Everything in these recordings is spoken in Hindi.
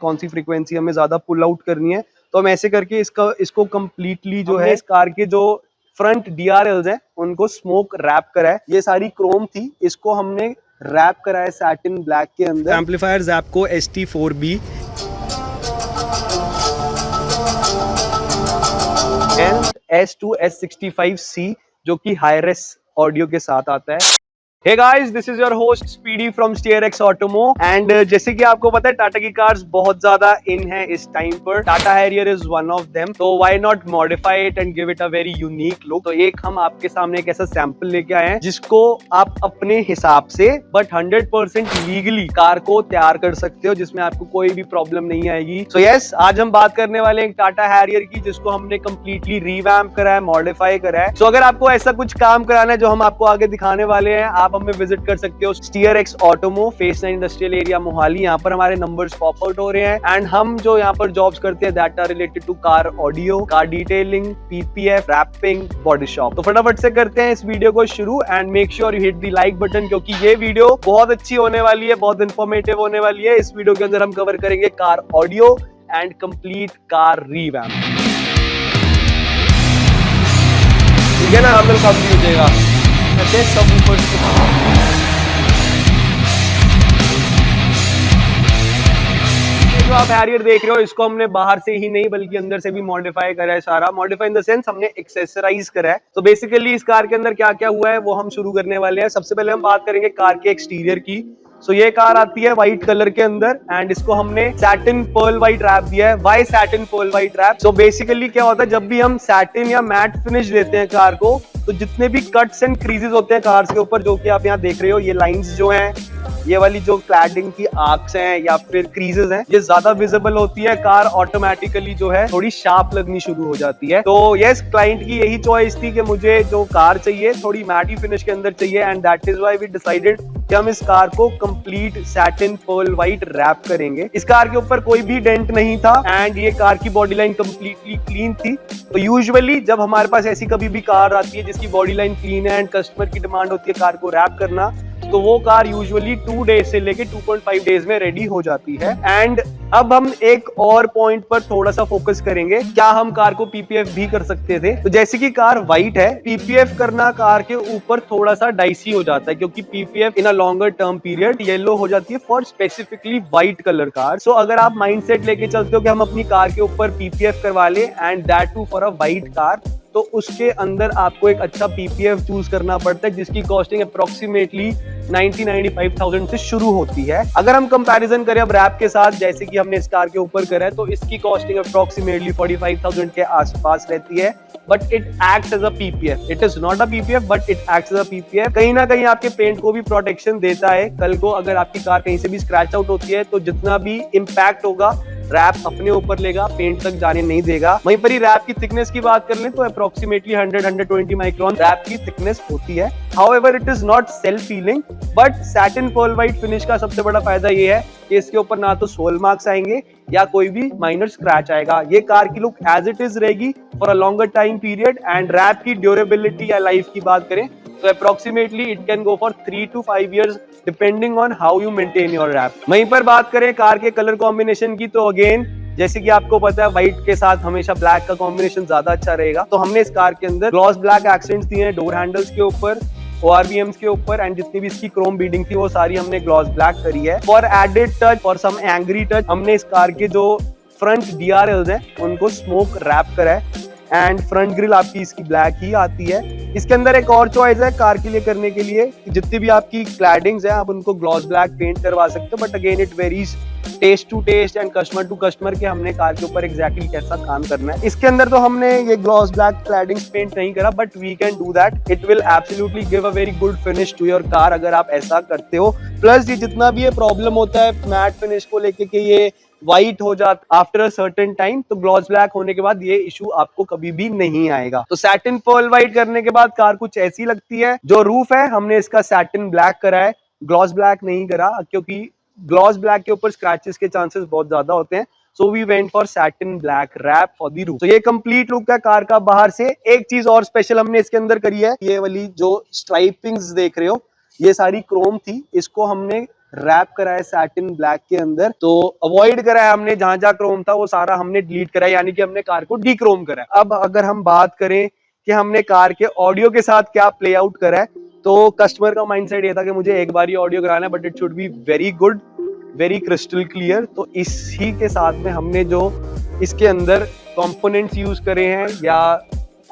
कौन सी फ्रीक्वेंसी हमें ज्यादा पुल आउट करनी है, तो हम ऐसे करके इसको कंप्लीटली जो है इस कार के जो फ्रंट DRLs हैं उनको स्मोक रैप करा है। ये सारी क्रोम थी, इसको हमने रैप करा है सैटिन ब्लैक के अंदर। Amplifier Zapco ST4B and S2 S65C जो कि हायरेस ऑडियो के साथ आता है। Hey guys, this is your host Speedy from SteerX Automo and जैसे कि आपको पता है टाटा की कार्स बहुत ज्यादा इन है इस टाइम पर। Tata Harrier is one of them, तो why not modify it and give it a very unique look। तो एक हम आपके सामने एक ऐसा सैंपल लेके आए हैं जिसको आप अपने हिसाब से बट 100% लीगली कार को तैयार कर सकते हो, जिसमें आपको कोई भी प्रॉब्लम नहीं आएगी। सो यस, आज हम बात करने वाले हैं टाटा हैरियर की जिसको हमने कंप्लीटली रिवैम्प करा है, मॉडिफाई करा है। सो अगर आपको ऐसा कुछ काम कराना है जो हम आपको आगे दिखाने वाले हैं, आप हमें विजिट कर सकते हो SteerX Automo, face 9 industrial area Mohali. यहाँ पर हमारे नंबर्स पॉप आउट हो रहे हैं एंड हम जो यहाँ पर जॉब्स करते हैं that are related to car audio, car detailing, PPF, wrapping, body shop. तो फटाफट से करते हैं इस वीडियो को शुरू and make sure you hit the like button, क्योंकि ये वीडियो बहुत अच्छी होने वाली है, बहुत इंफॉर्मेटिव होने वाली है। इस वीडियो के अंदर हम कवर करेंगे car audio and complete car revamp. ठीक है ना, हम लोग कब भी हो जाएगा सब ऊपर जो आप हैरियर देख रहे हो इसको हमने बाहर से ही नहीं बल्कि अंदर से भी मॉडिफाई करा है। सारा मॉडिफाई इन द सेंस हमने एक्सेसराइज करा है। तो बेसिकली इस कार के अंदर क्या क्या हुआ है वो हम शुरू करने वाले हैं। सबसे पहले हम बात करेंगे कार के एक्सटीरियर की। सो ये कार आती है व्हाइट कलर के अंदर एंड इसको हमने सैटिन पर्ल व्हाइट रैप दिया है। Why satin pearl white wrap? So basically क्या होता है, जब भी हम सैटिन या मैट फिनिश देते हैं कार को, तो जितने भी कट्स एंड क्रीजेस होते हैं कार्स के ऊपर, जो कि आप यहाँ देख रहे हो, ये लाइंस जो हैं, ये वाली जो क्लैडिंग की आर्क्स हैं या फिर क्रीजेस हैं, ये ज्यादा विजिबल होती है। कार ऑटोमेटिकली जो है थोड़ी शार्प लगनी शुरू हो जाती है। तो यस, क्लाइंट की यही चॉइस थी कि मुझे जो कार चाहिए थोड़ी मैटी फिनिश के अंदर चाहिए and that is why we decided कि हम इस कार को complete satin pearl white wrap करेंगे। इस कार के ऊपर कोई भी डेंट नहीं था एंड ये कार की बॉडी लाइन कंप्लीटली क्लीन थी। तो यूजुअली जब हमारे पास ऐसी कभी भी कार आती है जिसकी बॉडी लाइन क्लीन है एंड कस्टमर की डिमांड होती है कार को रैप करना, तो वो कार यूजुअली 2 डेज से लेके 2.5 डेज में रेडी हो जाती है। एंड अब हम एक और पॉइंट पर थोड़ा सा फोकस करेंगे, क्या हम कार को PPF भी कर सकते थे? तो जैसे कि कार व्हाइट है, PPF करना कार के ऊपर थोड़ा सा डाइसी हो जाता है, क्योंकि PPF in a longer term period yellow हो जाती है for specifically white colour car. So अगर आप माइंडसेट लेके चलते हो कि हम अपनी कार के ऊपर PPF करवा ले and that too for a white car, तो उसके अंदर आपको एक अच्छा PPF चूज करना पड़ता है जिसकी कॉस्टिंग अप्रोक्सीमेटली 90-95,000 से शुरू होती है। अगर हम कंपैरिजन करें अब रैप के साथ, जैसे कि हमने इस कार के ऊपर करा है, तो इसकी कॉस्टिंग अप्रोक्सीमेटली 45,000 के आसपास रहती है। But it acts as a PPF। It is not a PPF but it acts as a PPF। कहीं ना कहीं आपके पेंट को भी प्रोटेक्शन देता है। कल को अगर आपकी कार कहीं से भी स्क्रैच आउट होती है तो जितना भी इम्पैक्ट होगा रैप अपने ऊपर लेगा, पेंट तक जाने नहीं देगा। वहीं पर ही रैप की थिकनेस की बात कर लें तो अप्रोक्सीमेटली 100-120 माइक्रोन रैप की थिकनेस होती है। However it is not self healing, but satin pearl white finish का सबसे बड़ा फायदा ये है कि इसके ऊपर ना तो सोल मार्क्स आएंगे या कोई भी माइनर स्क्रैच आएगा। ये कार की लुक एज इट इज रहेगी for a longer time period. And wrap की ड्यूरेबिलिटी या लाइफ की बात करें तो approximately it can go for 3 to 5 years depending on how you maintain your wrap. वहीं पर बात करें कार के कलर कॉम्बिनेशन की, तो अगेन जैसे कि आपको पता है व्हाइट के साथ हमेशा ब्लैक का कॉम्बिनेशन ज्यादा अच्छा रहेगा। तो हमने इस कार के अंदर ग्लॉस ब्लैक एक्सेंट्स दिए हैं डोर हैंडल्स के ऊपर, ORVMs के ऊपर एंड जितनी भी इसकी क्रोम बीडिंग थी वो सारी हमने ग्लॉस ब्लैक करी है। For added touch, for some angry touch, हमने इस कार के जो फ्रंट DRLs हैं उनको स्मोक रैप करा है एंड फ्रंट ग्रिल आपकी इसकी ब्लैक ही आती है। इसके अंदर एक और चॉइस है कार के लिए करने के लिए, जितनी भी आपकी क्लैडिंग्स हैं आप उनको ग्लॉस ब्लैक पेंट करवा सकते हो, but again it varies taste to taste and customer to customer के हमने कार के ऊपर एग्जैक्टली कैसा काम करना है। इसके अंदर तो हमने ये ग्लॉस ब्लैक क्लैडिंग्स पेंट नहीं करा, but we can do that. It will absolutely give a very good finish to your car अगर आप ऐसा करते हो। प्लस ये जितना भी ये प्रॉब्लम होता है मैट फिनिश को लेके कि ये व्हाइट हो जाता आफ्टर अ सर्टेन टाइम, तो ग्लॉस ब्लैक होने के बाद ये इशू आपको कभी भी नहीं आएगा। तो सैटिन पर्ल व्हाइट करने के बाद कार कुछ ऐसी लगती है। जो रूफ है हमने इसका सैटिन ब्लैक करा है, ग्लॉस ब्लैक नहीं करा, क्योंकि ग्लॉस ब्लैक के ऊपर स्क्रैचेस के चांसेस बहुत ज्यादा होते हैं। So we went for satin black wrap for the roof. तो ये कंप्लीट लुक है कार का बाहर से। एक चीज और स्पेशल हमने इसके अंदर करी है, ये वाली जो स्ट्राइपिंग्स देख रहे हो ये सारी क्रोम थी, इसको हमने रैप करा है सैटिन ब्लैक के अंदर। तो अवॉइड करा है हमने, जहां जहां क्रोम था वो सारा हमने डिलीट करा है, यानी कि हमने कार को डी क्रोम करा है। अब अगर हम बात करें कि हमने कार के ऑडियो के साथ क्या प्ले आउट करा है, तो कस्टमर का माइंडसेट ये था कि मुझे एक बार ही ऑडियो कराना है, but it should be very good, very crystal clear. तो इसी के साथ में हमने जो इसके अंदर कंपोनेंट्स यूज करे हैं या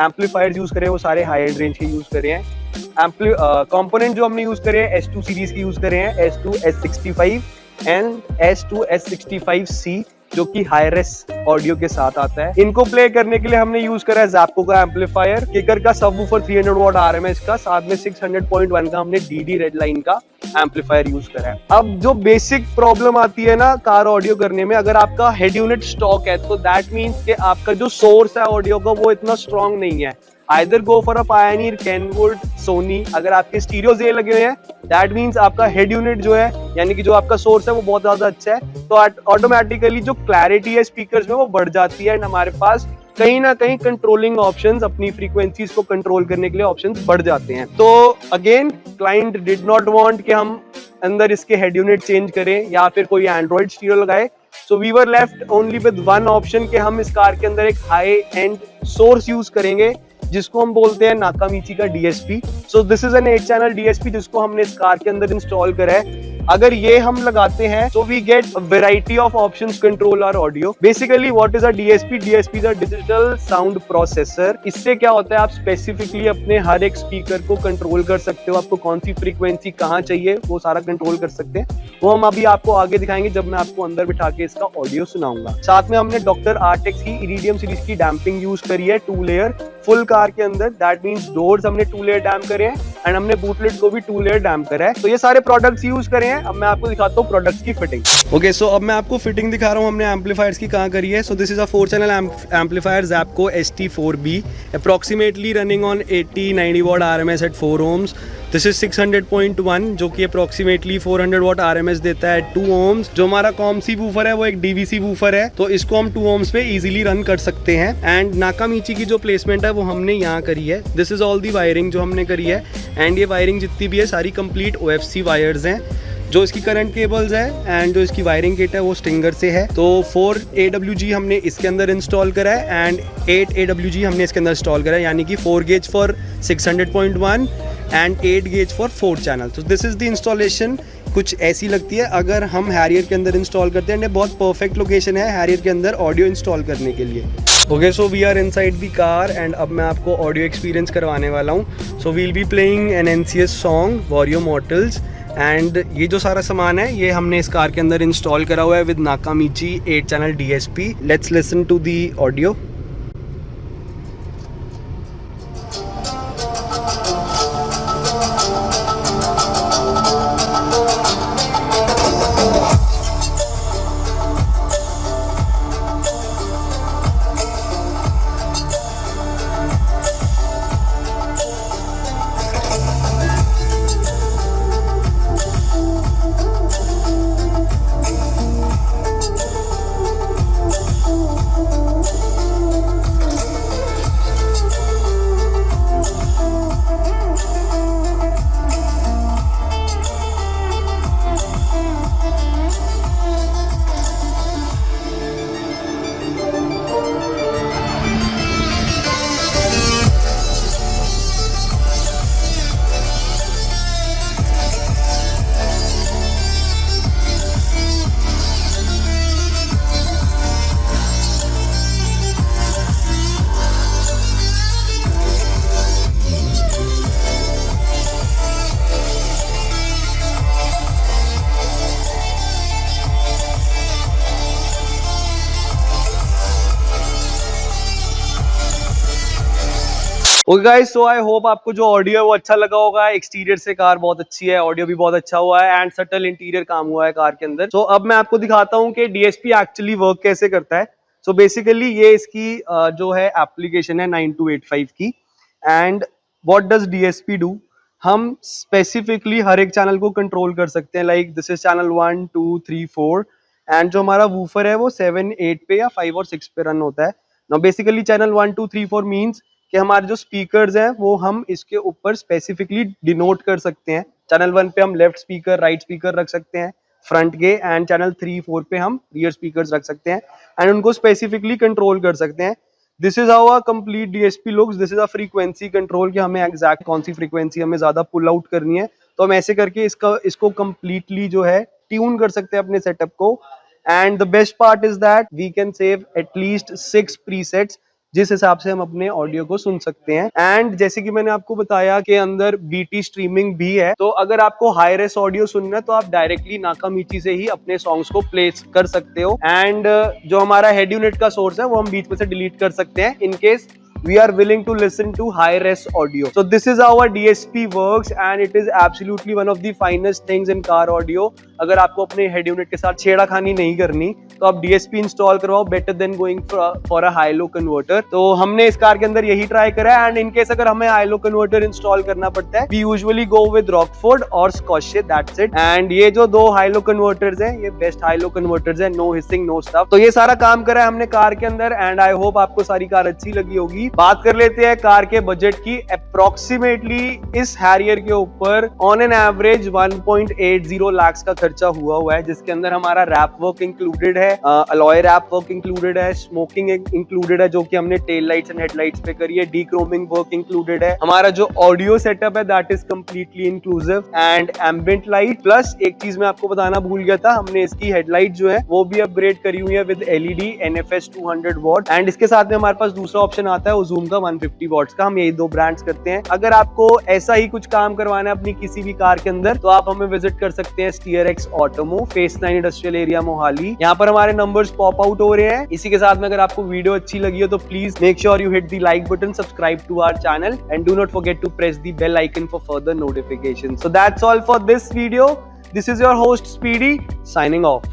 एम्पलीफायर्स यूज करे हैं, वो सारे हाई एंड रेंज के यूज करे हैं। कंपोनेंट जो हमने यूज करे हैं S2 सीरीज के यूज करे हैं, S2 S65 and S2 S65C, जो कि हाईरेस ऑडियो के साथ आता है। इनको प्ले करने के लिए हमने यूज करा है ज़ैप्को का एम्पलीफायर, किकर का सबवूफर 300 वॉट RMS का, साथ में 600.1 का हमने DD रेडलाइन का एम्पलीफायर यूज करा है। अब जो बेसिक प्रॉब्लम आती है ना कार ऑडियो करने में, अगर आपका हेड यूनिट स्टॉक है तो दैट मीन्स कि आपका जो सोर्स है ऑडियो का वो इतना स्ट्रॉन्ग नहीं है। Either go for a Pioneer, Kenwood, Sony. अगर आपके स्टीरियोज ये लगे हुए हैं दैट मीन्स आपका हेड यूनिट जो है, यानी कि जो आपका सोर्स है वो बहुत ज्यादा अच्छा है, तो ऑटोमेटिकली जो क्लैरिटी है स्पीकर्स में वो बढ़ जाती है, एंड हमारे पास कहीं ना कहीं कंट्रोलिंग ऑप्शंस, अपनी फ्रीक्वेंसीज को कंट्रोल करने के लिए ऑप्शंस बढ़ जाते हैं। तो again client did not want कि हम अंदर इसके हेड यूनिट चेंज करें या फिर कोई एंड्रॉइड स्टीरियो लगाए। So we were left only with one option कि हम इस कार के अंदर एक हाई एंड सोर्स यूज करेंगे, जिसको हम बोलते हैं नाकामिची का DSP। So this is an 8 channel DSP जिसको हमने इस कार के अंदर इंस्टॉल करा है। अगर ये हम लगाते हैं तो we get variety of options control our audio. Basically what is a DSP? DSP is a digital sound processor. इससे क्या होता है, आप स्पेसिफिकली अपने हर एक स्पीकर को कंट्रोल कर सकते हो, आपको कौन सी फ्रीक्वेंसी कहाँ चाहिए वो सारा कंट्रोल कर सकते हैं। वो हम अभी आपको आगे दिखाएंगे जब मैं आपको अंदर बिठा के इसका ऑडियो सुनाऊंगा। साथ में हमने डॉक्टर आर्टेक्स की इरिडियम सीरीज की डैम्पिंग यूज करी है, 2 लेयर फुल कार के अंदर। दैट मींस डोर्स हमने 2 लेयर डैम्प करे हैं एंड हमने बूटलेट को भी 2 लेयर डैम्प करा है। तो ये सारे प्रोडक्ट्स यूज करे हैं। अब मैं आपको दिखाता हूँ प्रोडक्ट्स की फिटिंग। ओके, सो अब मैं आपको फिटिंग दिखा रहा हूँ हमने एम्पलीफायर्स की कहाँ करी है। So this is a 4 channel amplifier Zapco ST4B, approximately running on 80-90 watt RMS at 4 ohms। This is 600.1 जो कि अप्रॉक्सीमेटली 400 वॉट RMS देता है 2 ohms। जो हमारा कॉमसी वूफर है वो एक DVC वूफर है, तो इसको हम 2 ohms पे इजीली रन कर सकते हैं। एंड नाकामिची की जो प्लेसमेंट है वो हमने यहाँ करी है। This is all the wiring जो हमने करी है, एंड ये वायरिंग जितनी भी है सारी कंप्लीट OFC वायर्स हैं। जो इसकी करंट केबल्स है एंड जो इसकी वायरिंग किट है वो स्टिंगर से है। तो 4 AWG हमने इसके अंदर इंस्टॉल करा है एंड 8 AWG हमने इसके अंदर इंस्टॉल करा है, यानी कि 4 gauge for 600.1 and 8 gauge for 4 channel. तो दिस इज द इंस्टॉलेशन। कुछ ऐसी लगती है अगर हम हैरियर के अंदर इंस्टॉल करते हैं। बहुत परफेक्ट लोकेशन है हैरियर के अंदर ऑडियो इंस्टॉल करने के लिए। Okay, so we are inside the car and अब मैं आपको ऑडियो एक्सपीरियंस करवाने वाला हूँ। So we'll be playing an NCS song Warriyo Mortals, and ये जो सारा सामान है ये हमने इस कार के अंदर इंस्टॉल करा हुआ है with Nakamichi 8 channel DSP। Let's listen to the audio. Okay guys, so I hope आपको जो ऑडियो है वो अच्छा लगा होगा। एक्सटीरियर से कार बहुत अच्छी है, ऑडियो भी बहुत अच्छा हुआ है एंड सटल इंटीरियर काम हुआ है कार के अंदर। सो अब मैं आपको दिखाता हूँ कि DSP एक्चुअली वर्क कैसे करता है। सो बेसिकली ये इसकी जो है एप्लीकेशन है 9285 की। And what does DSP do? हम स्पेसिफिकली हर एक चैनल को कंट्रोल कर सकते हैं। Like this is channel 1 2 3 4 and जो हमारा वूफर है वो 7 8 पे या 5 और 6 पे रन होता है। नाउ बेसिकली चैनल 1 2 3 4 मीन्स कि हमारे जो स्पीकर्स हैं वो हम इसके ऊपर स्पेसिफिकली डिनोट कर सकते हैं। चैनल 1 पे हम लेफ्ट स्पीकर, राइट स्पीकर रख सकते हैं फ्रंट के, एंड चैनल 3, 4 पे हम रियर स्पीकर्स रख सकते हैं एंड उनको स्पेसिफिकली कंट्रोल कर सकते हैं। This is how a complete DSP looks. This is a frequency control कि हमें एग्जैक्ट कौन सी फ्रीक्वेंसी हमें ज्यादा पुल आउट करनी है, तो हम ऐसे करके इसको कंप्लीटली जो है ट्यून कर सकते हैं अपने सेटअप को। And the best part is that we can save at least 6 presets जिस हिसाब से हम अपने ऑडियो को सुन सकते हैं। एंड जैसे कि मैंने आपको बताया कि अंदर बीटी स्ट्रीमिंग भी है, तो अगर आपको हाई रेस ऑडियो सुनना है तो आप डायरेक्टली नाकामीची से ही अपने सॉन्ग्स को प्ले कर सकते हो। एंड जो हमारा हेड यूनिट का सोर्स है वो हम बीच में से डिलीट कर सकते हैं in case we are willing to listen to high res audio. So this is how our DSP works and it is absolutely one of the finest things in car audio. अगर आपको अपने हेड यूनिट के साथ छेड़ाखानी नहीं करनी तो आप DSP इंस्टॉल करवाओ, better than going for a high low converter. तो हमने इस कार के अंदर यही ट्राई करा है। एंड इन केस अगर हमें हाई लो कन्वर्टर इंस्टॉल करना पड़ता है, we usually go with Rockford और स्कॉशे, दैट्स इट। एंड ये जो दो हाई लो कन्वर्टर्स हैं, ये बेस्ट हाई लो कन्वर्टर्स हैं, नो हिसिंग नो स्टफ। तो ये सारा काम करा है हमने कार के अंदर एंड आई होप आपको सारी कार अच्छी लगी होगी। बात कर लेते हैं कार के बजट की। अप्रोक्सीमेटली इस हैरियर के ऊपर ऑन एन एवरेज 1.80 लाख का खर्चा हुआ है, जिसके अंदर हमारा रैप वर्क इंक्लूडेड है, अलॉय रैप वर्क इंक्लूडेड है, स्मोकिंग इंक्लूडेड है जो कि हमने टेल लाइट्स एंड हेडलाइट्स पे करी है, डीक्रोमिंग वर्क इंक्लूडेड है, हमारा जो ऑडियो सेटअप है that is completely inclusive and ambient light. Plus एक चीज मैं आपको बताना भूल गया था, हमने इसकी हेडलाइट जो है वो भी अपग्रेड करी हुई है with LED NFS 200 what. And इसके साथ में हमारे पास दूसरा ऑप्शन आता है ओजूम का 150 वॉट्स का। हम यही दो ब्रांड्स करते हैं। अगर आपको ऐसा ही कुछ काम करवाना है अपनी किसी भी कार के अंदर तो आप हमें विजिट कर सकते हैं स्टीयरएक्स ऑटोमो, फेस 9 इंडस्ट्रियल एरिया मोहाली। यहाँ पर हमारे नंबर्स पॉप आउट हो रहे हैं। इसी के साथ में अगर आपको वीडियो अच्छी लगी हो तो please make sure you hit the like button, subscribe to our channel and do not forget to press the bell icon for further notification. So that's all for this video. This is your host Speedy signing off.